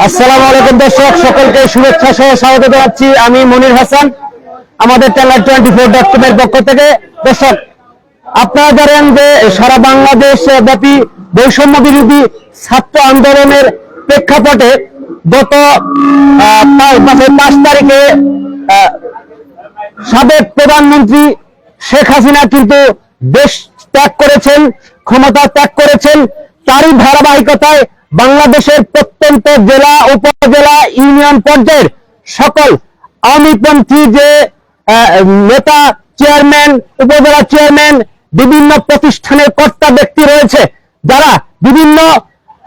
আসসালামু আলাইকুম দর্শক, সকলকে শুভেচ্ছা সহ স্বাগত জানাচ্ছি। আমি মনির হাসান, আমাদের চ্যানেল 24.com এর পক্ষ থেকে। দর্শক, আপনারা জানেন যে সারা বাংলাদেশ ব্যাপী বৈষম্য বিরোধী ছাত্র আন্দোলনের প্রেক্ষাপটে গত 5 তারিখে সাবেক প্রধানমন্ত্রী শেখ হাসিনা কিন্তু দেশ ত্যাগ করেছেন, ক্ষমতা ত্যাগ করেছেন। তারই ধারাবাহিকতায় বাংলাদেশের প্রত্যন্ত জেলা, উপজেলা, ইউনিয়ন পর্যায়ের সকল আওয়ামীপন্থী যে নেতা, চেয়ারম্যান, উপজেলা চেয়ারম্যান, বিভিন্ন প্রতিষ্ঠানের কর্তা ব্যক্তি রয়েছে, যারা বিভিন্ন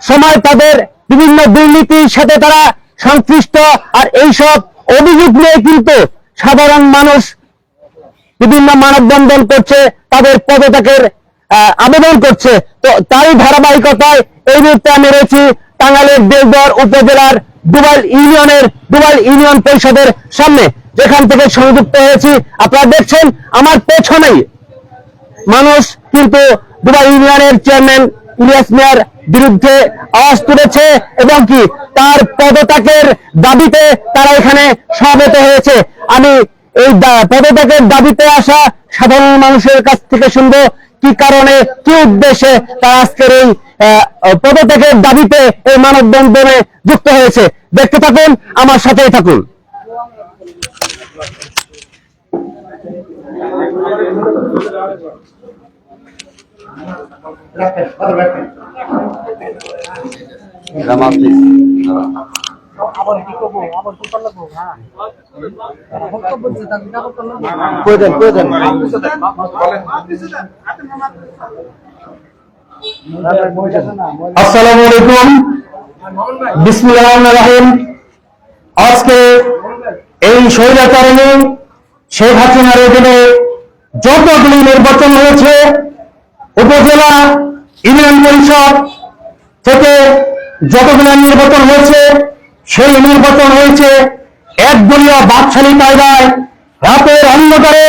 সময় তাদের বিভিন্ন দুর্নীতির সাথে তারা সংশ্লিষ্ট, আর এইসব অভিযোগ নিয়ে কিন্তু সাধারণ মানুষ বিভিন্ন মানববন্ধন করছে, তাদের পদত্যাগের আবেদন করছে। তো তারই ধারাবাহিকতায় এই মুহূর্তে আমি রয়েছি টাঙ্গাইলের দেওঘর উপজেলার ডুবাইল ইউনিয়ন পরিষদের সামনে, যেখান থেকে সংযুক্ত হয়েছি। আপনারা দেখছেন আমার পেছনেই মানুষ কিন্তু ডুবাইল ইউনিয়নের চেয়ারম্যান ইলিয়াস মিয়ার বিরুদ্ধে আওয়াজ তুলেছে এবং কি তার পদত্যাগের দাবিতে তারা এখানে সমবেত হয়েছে। আমি এই পদত্যাগের দাবিতে আসা সাধারণ মানুষের কাছ থেকে শুনবো কি কারণে, কি উদ্দেশ্যে তারা আজকের এই পদত্যাগের দাবিতে এই মানববন্ধনে যুক্ত হয়েছে। দেখতে থাকুন, আমার সাথেই থাকুন। আসসালামু আলাইকুম, বিসমিল্লাহির রহমানির রহিম। আজকে এই স্বৈরাচারণী শেখ হাসিনার অধীনে যতগুলি নির্বাচন হয়েছে, উপজেলা, ইউনিয়ন পরিষদ থেকে যতগুলো নির্বাচন হয়েছে, সেই নির্বাচন হয়েছে একদলীয় বাকশালী কায়দায়, রাতের অন্ধকারে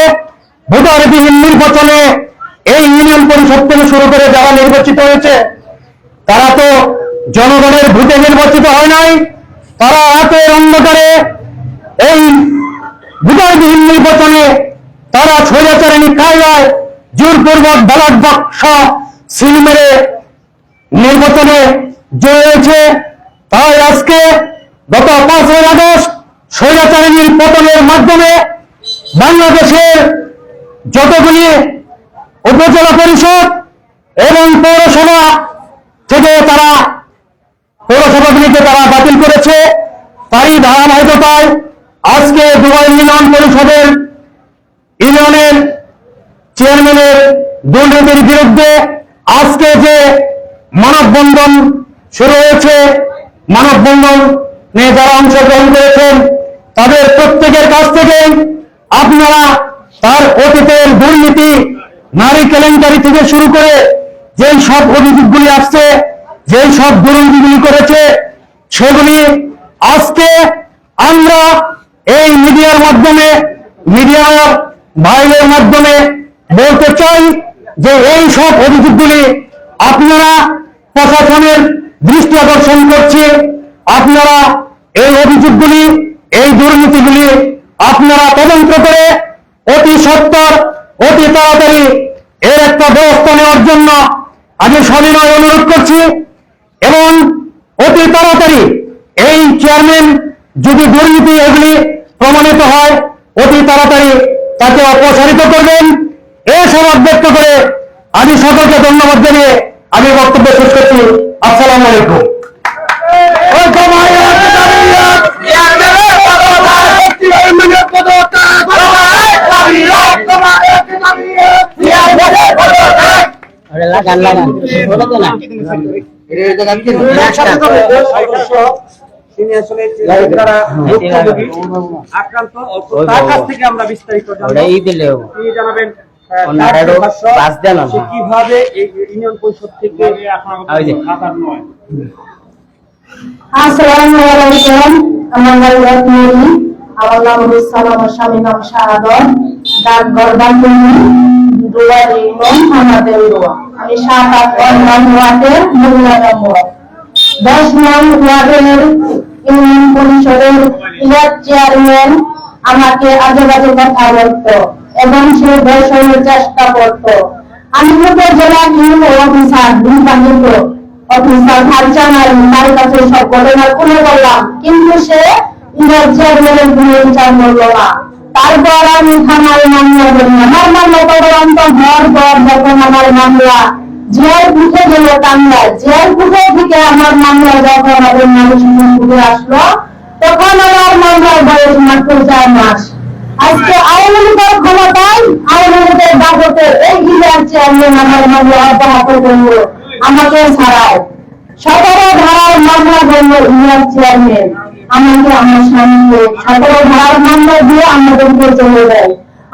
ভোটারবিহীন নির্বাচনে। এই ইউনিয়ন পরিষদ থেকে শুরু করে যারা নির্বাচিত হয়েছে, তারা তো জনগণের ভোটে নির্বাচিত হয় নাই, তারা রাতের অন্ধকারে এই ভোটারবিহীন নির্বাচনে তারা স্বৈরাচারী কায়দায় জোরপূর্বক ব্যালট বাক্স সিল মেরে নির্বাচনে জয় হয়েছে। তাই আজকে গত 5 আগস্ট স্বৈরাচারীর পতনের মাধ্যমে বাংলাদেশের যতগুলি উপজেলা পরিষদ এবং পৌরসভা থেকে তারা পৌরসভাগুলিকে তারা বাতিল করেছে। তারই ধারাবাহিকতায় আজকে ডুবাইল ইউনিয়ন পরিষদের ইউনিয়নের চেয়ারম্যানের দুর্নীতির বিরুদ্ধে আজকে যে মানববন্ধন শুরু হয়েছে, মানববন্ধনে যারা অংশগ্রহণ করেছেন তাদের প্রত্যেকের কাছ থেকে আপনারা তার অতীতের দুর্নীতি, নারী কেলেঙ্কারি থেকে শুরু করে যেই সব অভিযোগগুলি আসছে, যেই সব দুর্নীতিগুলি করেছে, সেগুলি আজকে আমরা এই মিডিয়ার মাধ্যমে, মিডিয়ার ভাইদের মাধ্যমে বলতে চাই যে এই সব অভিযোগগুলি আপনারা প্রশাসনের দৃষ্টি আকর্ষণ করছে। আপনারা এই অভিযোগগুলি, এই দুর্নীতিগুলি আপনারা তদন্ত করে অতি সত্বর, অতি তাড়াতাড়ি এর একটা ব্যবস্থা নেওয়ার জন্য আমি সবিনয় অনুরোধ করছি। এবং অতি তাড়াতাড়ি এই চেয়ারম্যান যদি দুর্নীতি এগুলি প্রমাণিত হয়, অতি তাড়াতাড়ি তাকে অপসারিত করবেন। এই সমাজ ব্যক্ত করে আমি সকলকে ধন্যবাদ জানিয়ে আমি বক্তব্য শেষ করছি। আসসালামু আলাইকুম। কিভাবে ইউনিয়ন পরিষদ থেকে আসসালামু আলাইকুম, আমার নাম রত্নী, আমার নাম রুসাল, আমার স্বামীর নাম শাহাদত, ডাকঘর বান্ধবী, ডুবাইল ইউনিয়ন, আমাদের আমি 7-8 নং ওয়ার্ডের মহিলা নম্বর 10 নং ওয়ার্ডের ইউনিয়ন পরিষদের চেয়ারম্যান আমাকে আজে বাজে কথা বলতো এবং সে দর্শনের চেষ্টা করতো। আমি উপজেলা ইউনিয়ন অফিসার নির্বাচিত অফিসার ভাইজানারি তার কাছে সব ঘটনা খুলে বললাম, কিন্তু সে চেয়ারম্যানের কোনো বিচার করলো না। তারপর আমি থানায় মামলা করি। আমার মামলা তদন্ত হওয়ার পর যখন আমার মামলা জেল উঠে গেল টাঙ্গাইল, জেল উঠে থেকে আমার মামলা যখন আমাদের মানুষ উঠে আসলো, তখন আমার মামলার বয়স মাত্র 4 মাস। আজকে আওয়ামী লীগের ক্ষমতায়, আওয়ামী লীগের দাপটে এই জেলার চেয়ারম্যান আমার মামলা অব্যাহত করলো, আমাকে ছাড়ায় 17 ধারার মামলা করলো ইউনিয়ন চেয়ারম্যান। আমাকে আমার স্বামীকে 17 ধারার মামলা দিয়ে আমাদেরকে চলে দেয়।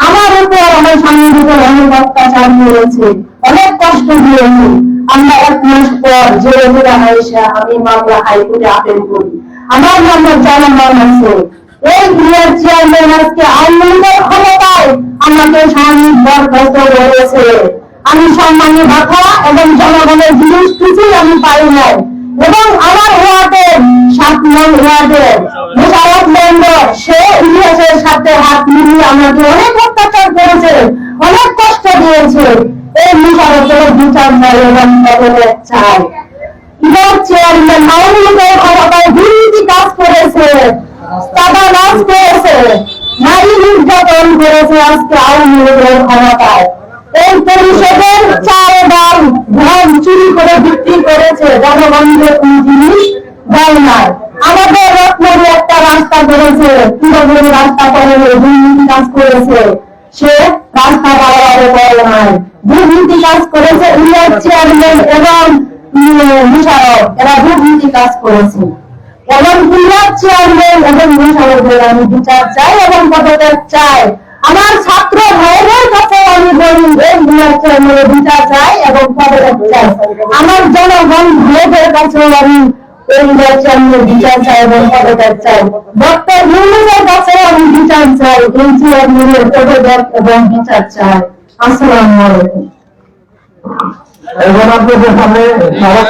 আমার উপর আমার স্বামীর উপর অনেক অত্যাচার করেছে, অনেক কষ্ট দিয়েছে। আমরা 1 মাস পর জেলে ফেরা হয়েছে, আমি মামলা হাইকোর্টে আপিল করি। আমার মামলা জনগণ আছে। এই ইউনিয়ন চেয়ারম্যান আজকে আওয়ামী লীগের ক্ষমতায় আমাকে স্বামীর বরখাস্ত করেছে। আমি সম্মানী ভাতা এবং জনগণের জিনিস কিছুই আমি পাই নাই। এবং আমার ওয়ার্ডের 7 নং ওয়ার্ডের মোশাররফ মেম্বার, সে ইতিহাসের সাথে হাত মিলিয়ে আমাকে অনেক অত্যাচার করেছে, অনেক কষ্ট দিয়েছে। এই মোশাররফের বিচার চাই এবং পদত্যাগ চাই। ইউনিয়ন চেয়ারম্যান আওয়ামী লীগের ক্ষমতায় দুর্নীতি কাজ করেছে, চাঁদাবাজ করেছে, নারী নির্যাতন করেছে। আজকে আওয়ামী লীগের ক্ষমতায় এই পরিষদের 4 বার ধন চুরি করে বিক্রি করেছে, জনগণকে কোন জিনিস দেয় নাই। আমাদের রত্নপুরে একটা রাস্তা করেছে, পুরোপুরি রাস্তা করে দুর্নীতি কাজ করেছে, সে রাস্তা বাড়াবাড়ি করে নাই। দুর্নীতি কাজ করেছে ইউনিয়ন চেয়ারম্যান এবং মোশাররফ, এরা দুর্নীতি কাজ করেছে। এবং ইউনিয়ন চেয়ারম্যান এবং মোশাররফের আমি বিচার চাই এবং পদত্যাগ চাই। আমার ছাত্র ভাইদের কাছে আমি বলি, এই ইউনিয়ন চেয়ারম্যানের বিচার চাই এবং পদত্যাগ চাই। আমার জনগণ ভাইদের কাছে আমি এই ইউনিয়ন চেয়ারম্যানের বিচার চাই এবং পদত্যাগ চাই। ডক্টর ইউনূসের কাছে আমি বিচার চাই, এই চেয়ারম্যানের পদত্যাগ এবং বিচার চাই। আসসালামু আলাইকুম। এখন আপনাদের সামনে সড়ক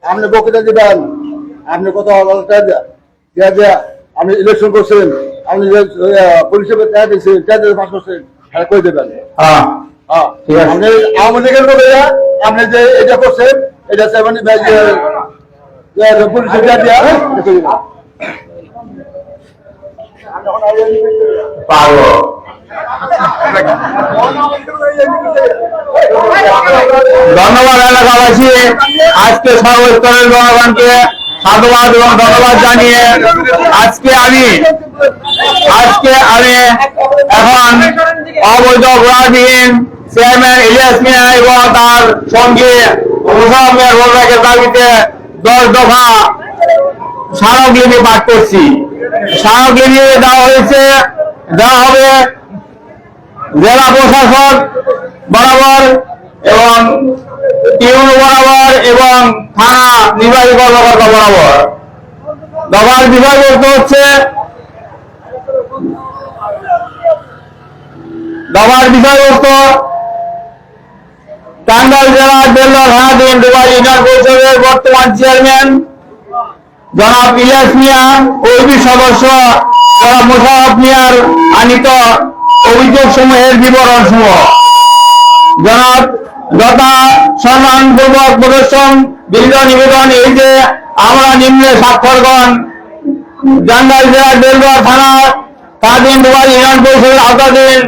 আপনি বক্তৃতা দিবেন, আপনি কথা আপনি ইলেকশন করছেন, আপনি পরিষেবা পাস করছেন, হ্যাঁ করে দেবেন। আপনি আওয়ামী লীগের লোক, আপনি যে এটা করছেন, এটা পরিষেবা দিয়া ধন্যবাদ এলাকাবাসী। আজকে সর্বস্তরের জনগণকে সাধুবাদ এবং ধন্যবাদ জানিয়ে আজকে আমি এখন অবৈধ ঘোড়াবিহীন চেয়ারম্যান ইলিয়াস মিয়া এবং তার সঙ্গে মোশাররফ মিয়ার পদত্যাগের দাবিতে 10 দফা স্মারকলিপি পাঠ করছি। স্মারকলিপি দেওয়া হবে জেলা প্রশাসক বরাবর এবং ইউনো বরাবর এবং থানা নির্বাহী কর্মকর্তা বরাবর। দফার বিষয়বস্তু হচ্ছে, টাঙ্গাইল জেলার বেল্লা থানাধীন ডুবাই ইউনিয়ন পরিষদের বর্তমান চেয়ারম্যান জনাব ইলিয়াস মিয়া, ওইবি সদস্য জনাব মোশাররফ মিয়ার আনিত অভিযোগ সমূহের বিবরণ সমূহ জনাব যথা সম্মানপূর্বক প্রদর্শন বিনীত নিবেদন এই যে আমরা নিম্নে স্বাক্ষরগণ টাঙ্গাইল জেলার বেলুয়া থানাধীন ডুবাই ইউনিয়ন পরিষদের আওতাধীন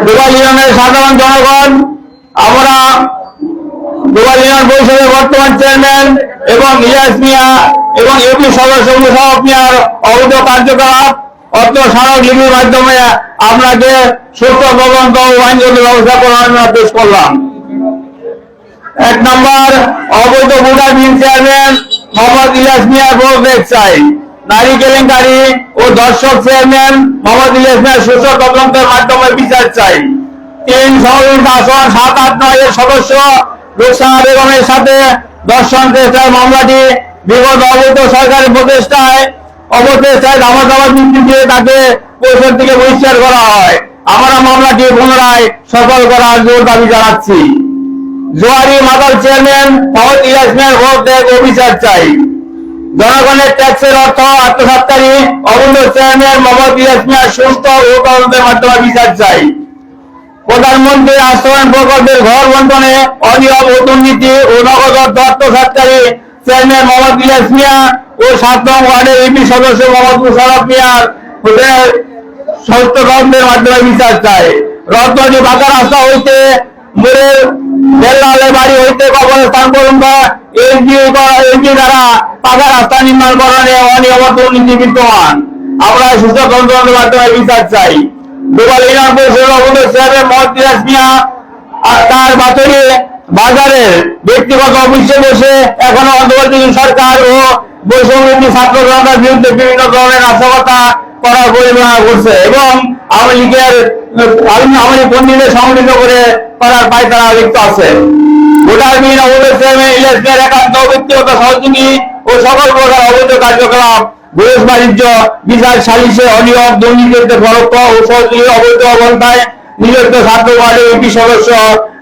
ডুবাই ইউনিয়নের সাধারণ জনগণ আমরা দুবাই ইউনিয়ন পরিষদের বর্তমান চেয়ারম্যান এবং ইলিয়াস মিয়া এবং ইউপি সদস্য মুশারফ মিয়ার অবৈধ কার্যকলাপ অর্থ স্মারক লিপির মাধ্যমে আপনাকে সুস্থ তদন্ত ও আইনগত ব্যবস্থা করার জন্য পেশ করলাম। 1 নম্বর, অবৈধ ভোটার বিল চেয়ারম্যান মোহাম্মদ ইলিয়াস মিয়ার পদত্যাগ চাই। নারী কেলেঙ্কারি ও দর্শক চেয়ারম্যান মোহাম্মদ ইলিয়াস মিয়ার সুস্থ তদন্তের মাধ্যমে বিচার চাই। 3, সংরক্ষিত আসন 7, 8, 9 এর সদস্য রুকসানা বেগমের সাথে দর্শন চেষ্টার মামলাটি বিগত অবৈধ সরকারের প্রচেষ্টায় দামাদাবাদ ভিত্তি দিয়ে তাকে পরিষদ থেকে বহিষ্কার করা হয়। আমরা মামলাটি পুনরায় সফল করার জোর দাবি জানাচ্ছি। জোয়ারি মাদার চেয়ারম্যান মোহাম্মদ ইলিয়াস মিয়ার পদত্যাগ ও বিচার চাই। জনগণের ট্যাক্সের অর্থ আত্মসাৎকারী অবৈধ চেয়ারম্যান মোহাম্মদ ইলিয়াস মিয়ার সুস্থ ও তদন্তের মাধ্যমে বিচার চাই। প্রধানমন্ত্রী আশ্রয়ণ প্রকল্পের ঘর বন্টনে অনিয়ম ও দুর্নীতি ও নগদ অর্থ আত্মসাৎকারী চেয়ারম্যান মোহাম্মদ ইলিয়াস মিয়া ও 7 নং ওয়ার্ডের ইউপি সদস্য মোহাম্মদ মুশারফ মিয়ার সুস্থ তদন্তের মাধ্যমে বিচার চাই। রত্নটি পাকা রাস্তা হইতে মোড়ের বেল্লালের বাড়ি হইতে কবরস্থান পর্যন্ত এসডি দ্বারা পাকা রাস্তা নির্মাণকরণে অনিয়ম ও দুর্নীতি বিদ্যমান। আমরা সুস্থ তদন্তের মাধ্যমে বিচার চাই। দুবাই ইউনিয়ন পরিষদের অবৈধ চেয়ারম্যান মোহাম্মদ ইলিয়াস মিয়া তার বাজারের ব্যক্তিগত অফিসে বসে এখনো অন্তর্বর্তীকালীন সরকার ও বৈষম্যবিরোধী ছাত্র জনতার বিরুদ্ধে বিভিন্ন ধরনের নাশকতা করার পরিকল্পনা করছে এবং আওয়ামী লীগ কর্মীদের সংগঠিত করে করার পায়তারা লিপ্ত আছে। ভোটার বিহীন অবৈধ চেয়ারম্যান ইলিয়াস মিয়ার একান্ত ব্যক্তিগত সহযোগী ও সকল প্রকার অবৈধ কার্যকলাপ, বৈদেশিক বাণিজ্য, বিচার সালিসে অনিয়ম, দুর্নীতিতে পরোক্ষ ও সহযোগী অবৈধ অবস্থায় নিযুক্ত 7 নং ওয়ার্ডের ইউপি সদস্য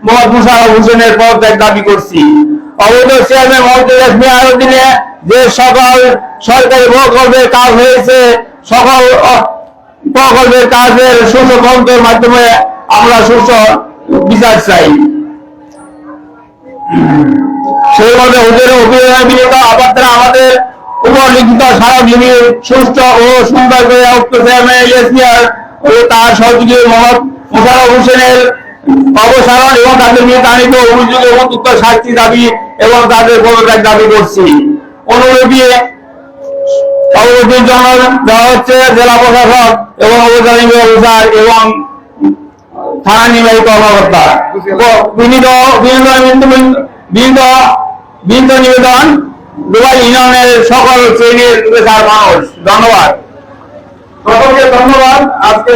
মোহাম্মদ মুশারফ হোসেনের পদত্যাগ দাবি করছি। অবৈধ চেয়ারম্যান মোহাম্মদ ইলিয়াস মিয়ার অধীনে যে সকল সরকারি প্রকল্পের কাজ হয়েছে সকল প্রকল্পের কাজের সুষ্ঠু তদন্তের মাধ্যমে আমরা সুষ্ঠু বিচার চাই। সেই মধ্যে হুজুরের অভিযোগের বিরুদ্ধে আবার আমাদের উপর লিখিত স্মারকলিপি সুষ্ঠু ও সুন্দর করে উক্ত চেয়ারম্যান ইলিয়াস মিয়ার ও তার সহযোগী মোহাম্মদ মুশারফ হোসেনের অবসারণ এবং তাদের বিরুদ্ধে আনিত অভিযোগ এবং উত্তর শাস্তি দাবি এবং তাদের পদত্যাগ দাবি করছি। অনুলিপি অবগতির জন্য দেওয়া হচ্ছে জেলা প্রশাসক এবং অবজারভিং অফিসার এবং থানা নির্বাহী কর্মকর্তা। নিবেদন দুবাই ইউনিয়নের সকল শ্রেণীর মানুষ। ধন্যবাদ সকলকে, ধন্যবাদ। আজকে